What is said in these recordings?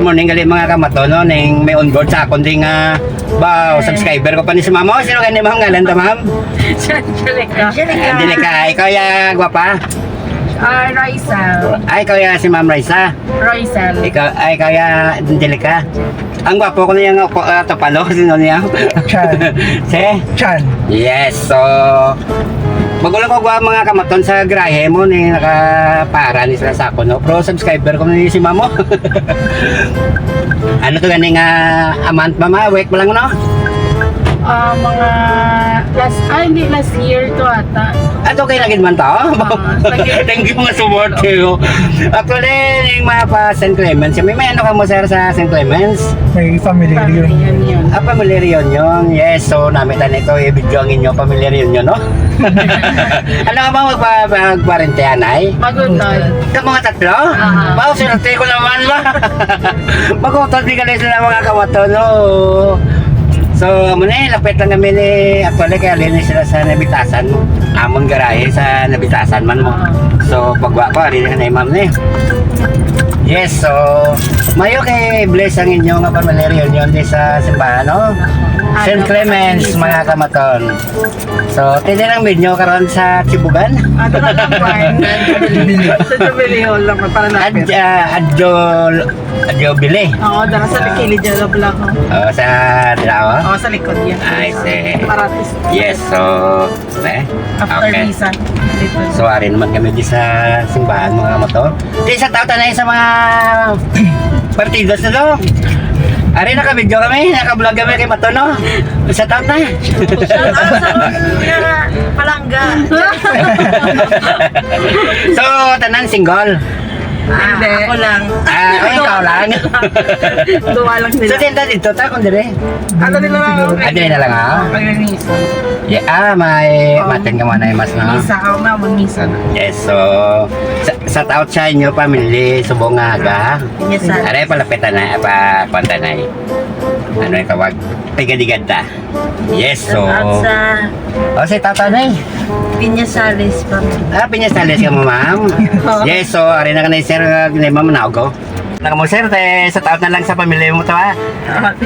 morning gali mga kamaton no, ning may onboard sa akong ding subscriber ko pa ni si Mamo. Sino kani ma'am ngalan ta ma'am? Angelica. Angelica, ikaw ya gwapa? Raisel. Ay, ikaw ya si Ma'am Raisa. Raisel. Ikaw ya Angelica. Ang gwapo ko na yung topalo, sino niya? Chan. Si? Chan. Yes, so magulang ko gwa mga kamaton sa grahe mo ni nakapara ni sila sa ako no. Pro subscriber ko ni si Mamo. Ano to ganing a month mama, week pa lang no? Mga hindi last year to ata. Ato kay lagin man to. Thank you mga support ko. Actually, yung mga pa St. Clements, may ano ka mo sir sa St. Clements? May family reunion. Yun. Family reunion. Yes, so namitan ito i-video ang inyo family reunion, no? Ano ka ba magparentehan ay? Magunod. Ka mga tatlo? Wow, sinarte ko naman ba? Magutod di ka na sila mga kawato, no? So, muna lapit lang kami ni actually kaya linis sila sa nabitasan mo. Amon garahe sa nabitasan man mo. So, pagwa ko, rin na imam ni. Yes, so, mayo kay bless ang inyong family reunion di sa simbahan, no? St. Clements, mga kamaton. So, tindi lang video karon sa Chibugan. Ato na lang fine. Sa Jubilee Hall lang para natin. Adjo Bili. Oo, dara sa likili dyan lang ako. Sa Dilawa? Oo, sa likod yan. I see. Paratis. Yes, so, After okay. Misa. Dito. So, ari naman kami di sa simbahan mga motor. Di sa tao na sa mga partidos na to. Ari naka-video kami, naka-vlog kami kay Mato, no? Sa tao na. Palangga. So, tanan single. Hindi. Ako lang. Ikaw lang. Duwa lang So, sila. sinta dito ta kung dire. Ano nila lang? Adre na lang ha. Pag-misa. Yeah, may matin ka muna yung mas na. Misa ako na, mag-misa. Yes, so sa out sa inyo pamilya subong nga aga. Yes, sir. Are palapitan na pa kwanta na. Ano yung tawag? Pigadigad ta. Yes, so sa tatanay. Piñasales pa. Piñasales ka mo, ma'am. Yes, so are na ka na sir ni ma'am Naugo. Naka mo sir, sa taot na lang sa pamilya mo to ha.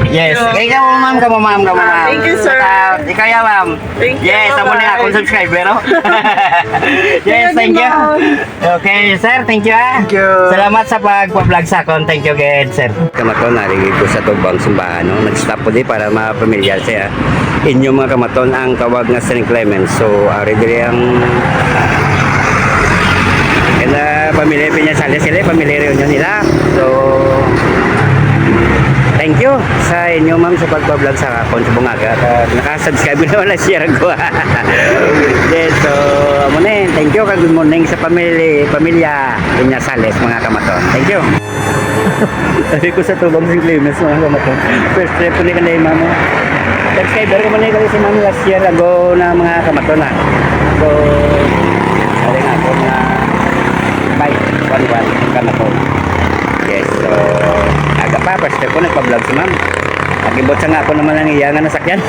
Yes. Ikaw mo ma'am, ka mo ma'am. Thank you, sir. Ikaw ya ma'am. Thank you. Yes, amo na akong subscriber, no? Yes, thank you. Okay, sir, thank you ha. Thank you. Salamat sa pagpa-vlog sa akon. Thank you again, sir. Kamaton, narigid ko sa tubang simbahan, no? Nag-stop ko di para mapamilyar siya. Inyo mga kamaton ang tawag na St. Clements. So, ari diri ang pamilya Piñasales sila, pamilya reunion nila. So, thank you sa inyo ma'am sa pagpa-vlog sa akon sa Bungaga. Naka-subscribe naman na share ko. Yes, so, muna thank you. Good morning sa pamilya Piñasales mga kamaton. Thank you. Sabi ko sa tubang St. Clements mga kamaton. First trip ko ni kanday ma'am. Subscriber ko muna kasi ma'am last year ago na mga kamaton na. So, sabi nga ako na 511 kamaton. Yes, so aga pa, first step ko nagpa-vlog si ma'am. Nagibot sa nga ako naman ang iyangan na sakyan.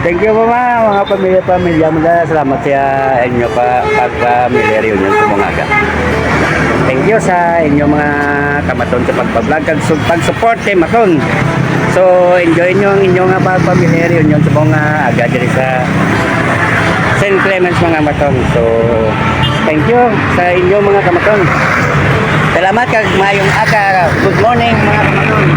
Thank you po mga pamilya mula. Salamat sa inyo pag-pamilya reunion sa Bungaga. Thank you sa inyo mga kamaton sa pagpa-vlog, pag-support kay Maton. So enjoy nyo ang inyong pag-pamilya reunion sa Bungaga diri sa St. Clements mga Maton. So thank you sa inyo mga kamaton. Salamat kag mayong aga. Good morning mga kamaton.